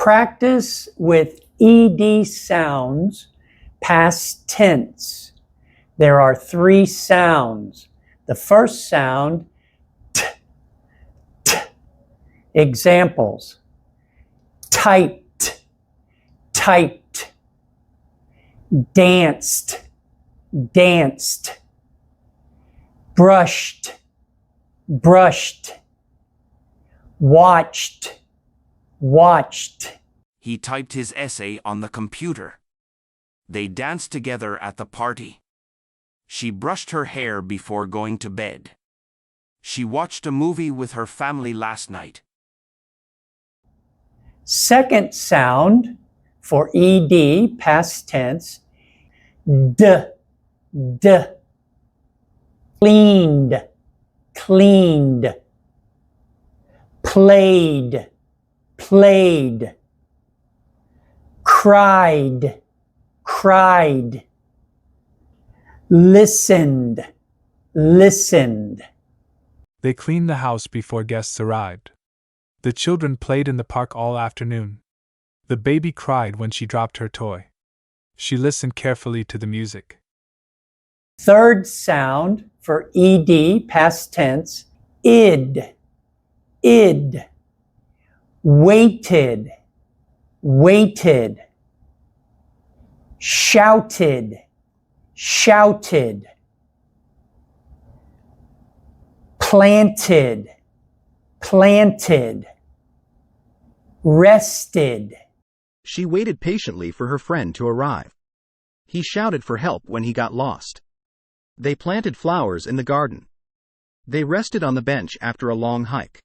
Practice with ed sounds, past tense. There are 3 sounds. The first sound, t, t. Examples: typed, typed. Danced, danced. Brushed, brushed. Watched, watched. He typed his essay on the computer. They danced together at the party. She brushed her hair before going to bed. She watched a movie with her family last night. Second sound for ed, past tense, d, d. Cleaned, cleaned. Played, played. Cried, cried. Listened, listened. They cleaned the house before guests arrived. The children played in the park all afternoon. The baby cried when she dropped her toy. She listened carefully to the music. Third sound for ed, past tense, id, id. Waited, waited. Shouted, shouted. Planted, planted. Rested. She waited patiently for her friend to arrive. He shouted for help when he got lost. They planted flowers in the garden. They rested on the bench after a long hike.